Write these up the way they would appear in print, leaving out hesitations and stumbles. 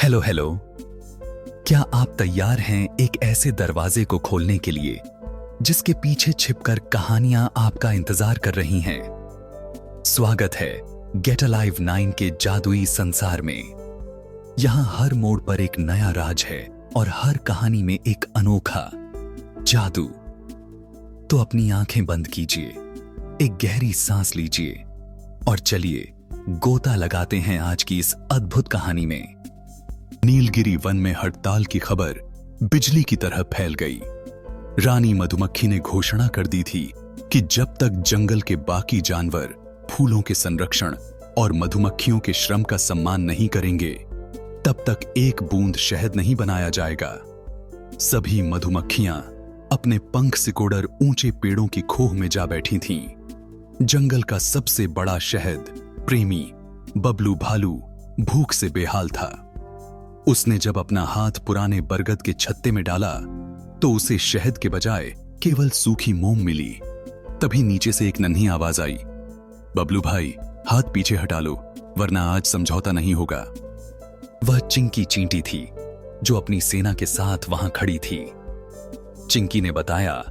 Hello hello. क्या आप तैयार हैं एक ऐसे दरवाजे को खोलने के लिए जिसके पीछे छिपकर कहानियां आपका इंतजार कर रही हैं? स्वागत है गेट अलाइव 9 के जादुई संसार में। यहां हर मोड़ पर एक नया राज है और हर कहानी में एक अनोखा जादू। तो अपनी आंखें बंद कीजिए, एक गहरी सांस लीजिए और चलिए गोता लगाते हैं आज की इस अद्भुत कहानी में। नीलगिरी वन में हड़ताल की खबर बिजली की तरह फैल गई। रानी मधुमक्खी ने घोषणा कर दी थी कि जब तक जंगल के बाकी जानवर फूलों के संरक्षण और मधुमक्खियों के श्रम का सम्मान नहीं करेंगे, तब तक एक बूंद शहद नहीं बनाया जाएगा। सभी मधुमक्खियां अपने पंख सिकोड़कर ऊंचे पेड़ों की खोह में जा बैठी थीं। जंगल का सबसे बड़ा शहद प्रेमी बबलू भालू भूख से बेहाल था। उसने जब अपना हाथ पुराने बरगद के छत्ते में डाला तो उसे शहद के बजाय केवल सूखी मोम मिली। तभी नीचे से एक नन्ही आवाज आई, बबलू भाई, हाथ पीछे हटा लो वरना आज समझौता नहीं होगा। वह चिंकी चींटी थी जो अपनी सेना के साथ वहां खड़ी थी। चिंकी ने बताया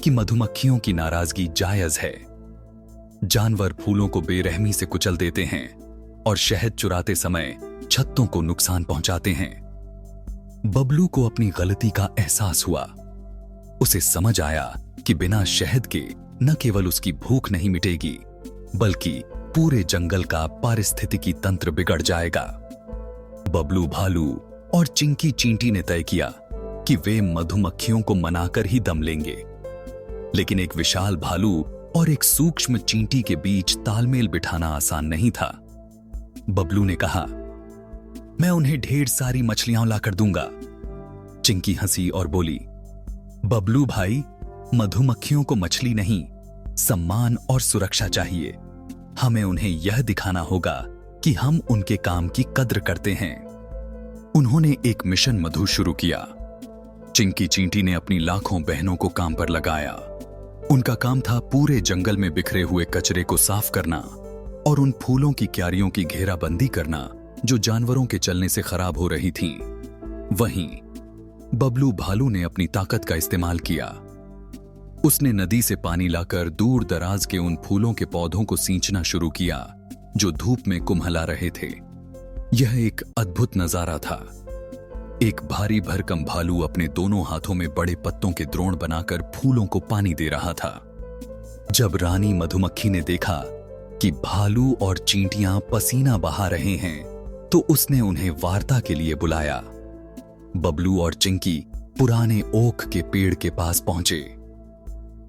कि मधुमक्खियों की नाराजगी जायज है। जानवर फूलों को बेरहमी से कुचल देते हैं और शहद चुराते समय छत्तों को नुकसान पहुंचाते हैं। बबलू को अपनी गलती का एहसास हुआ। उसे समझ आया कि बिना शहद के न केवल उसकी भूख नहीं मिटेगी बल्कि पूरे जंगल का पारिस्थितिकी तंत्र बिगड़ जाएगा। बबलू भालू और चिंकी चींटी ने तय किया कि वे मधुमक्खियों को मनाकर ही दम लेंगे। लेकिन एक विशाल भालू और एक सूक्ष्म चींटी के बीच तालमेल बिठाना आसान नहीं था। बबलू ने कहा, मैं उन्हें ढेर सारी मछलियां लाकर दूंगा। चिंकी हंसी और बोली, बबलू भाई, मधुमक्खियों को मछली नहीं, सम्मान और सुरक्षा चाहिए। हमें उन्हें यह दिखाना होगा कि हम उनके काम की कद्र करते हैं। उन्होंने एक मिशन मधु शुरू किया। चिंकी चींटी ने अपनी लाखों बहनों को काम पर लगाया। उनका काम था पूरे जंगल में बिखरे हुए कचरे को साफ करना और उन फूलों की क्यारियों की घेराबंदी करना जो जानवरों के चलने से खराब हो रही थीं। वहीं बबलू भालू ने अपनी ताकत का इस्तेमाल किया। उसने नदी से पानी लाकर दूर दराज के उन फूलों के पौधों को सींचना शुरू किया जो धूप में कुम्हला रहे थे। यह एक अद्भुत नजारा था। एक भारी भरकम भालू अपने दोनों हाथों में बड़े पत्तों के द्रोण बनाकर फूलों को पानी दे रहा था। जब रानी मधुमक्खी ने देखा कि भालू और चींटियां पसीना बहा रहे हैं तो उसने उन्हें वार्ता के लिए बुलाया। बबलू और चिंकी पुराने ओक के पेड़ के पास पहुंचे।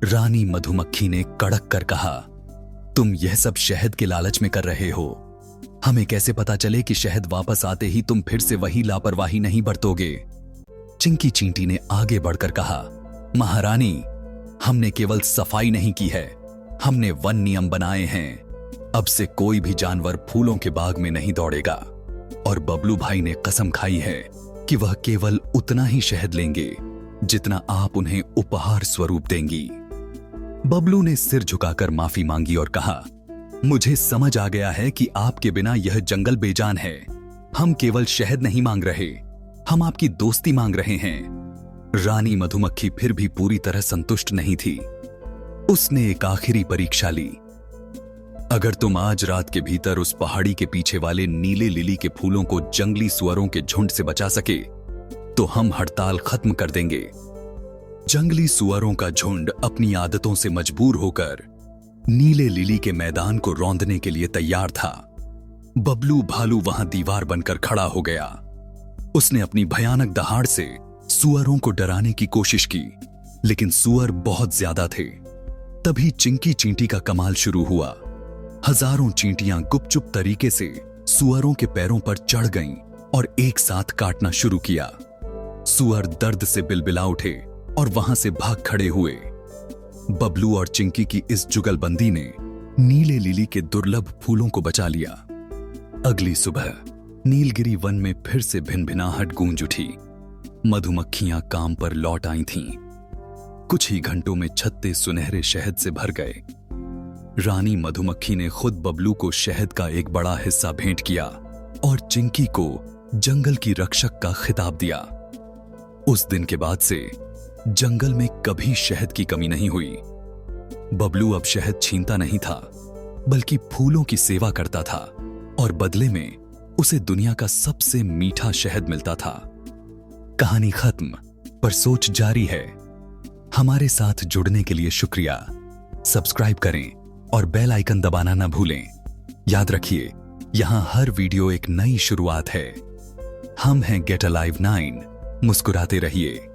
रानी मधुमक्खी ने कड़क कर कहा, तुम यह सब शहद के लालच में कर रहे हो। हमें कैसे पता चले कि शहद वापस आते ही तुम फिर से वही लापरवाही नहीं बरतोगे? चिंकी चींटी ने आगे बढ़कर कहा, महारानी, हमने केवल सफाई नहीं की है, हमने वन नियम बनाए हैं। अब से कोई भी जानवर फूलों के बाग में नहीं दौड़ेगा और बबलू भाई ने कसम खाई है कि वह केवल उतना ही शहद लेंगे जितना आप उन्हें उपहार स्वरूप देंगी। बबलू ने सिर झुकाकर माफी मांगी और कहा, मुझे समझ आ गया है कि आपके बिना यह जंगल बेजान है। हम केवल शहद नहीं मांग रहे, हम आपकी दोस्ती मांग रहे हैं। रानी मधुमक्खी फिर भी पूरी तरह संतुष्ट नहीं थी। उसने एक आखिरी परीक्षा ली। अगर तुम आज रात के भीतर उस पहाड़ी के पीछे वाले नीले लिली के फूलों को जंगली सुअरों के झुंड से बचा सके तो हम हड़ताल खत्म कर देंगे। जंगली सुअरों का झुंड अपनी आदतों से मजबूर होकर नीले लिली के मैदान को रौंदने के लिए तैयार था। बबलू भालू वहां दीवार बनकर खड़ा हो गया। उसने अपनी भयानक दहाड़ से सुअरों को डराने की कोशिश की, लेकिन सुअर बहुत ज्यादा थे। तभी चिंकी चींटी का कमाल शुरू हुआ। हजारों चींटियां गुपचुप तरीके से सुअरों के पैरों पर चढ़ गईं और एक साथ काटना शुरू किया। सुअर दर्द से बिलबिला उठे और वहां से भाग खड़े हुए। बबलू और चिंकी की इस जुगलबंदी ने नीले लिली के दुर्लभ फूलों को बचा लिया। अगली सुबह नीलगिरी वन में फिर से भिनभिनाहट गूंज उठी। मधुमक्खियां काम पर लौट आई थीं। कुछ ही घंटों में छत्ते सुनहरे शहद से भर गए। रानी मधुमक्खी ने खुद बबलू को शहद का एक बड़ा हिस्सा भेंट किया और चिंकी को जंगल की रक्षक का खिताब दिया। उस दिन के बाद से जंगल में कभी शहद की कमी नहीं हुई। बबलू अब शहद छीनता नहीं था, बल्कि फूलों की सेवा करता था और बदले में उसे दुनिया का सबसे मीठा शहद मिलता था। कहानी खत्म, पर सोच जारी है। हमारे साथ जुड़ने के लिए शुक्रिया। सब्सक्राइब करें और बेल आइकन दबाना न भूलें। याद रखिए, यहां हर वीडियो एक नई शुरुआत है। हम हैं गेट अलाइव 9। मुस्कुराते रहिए।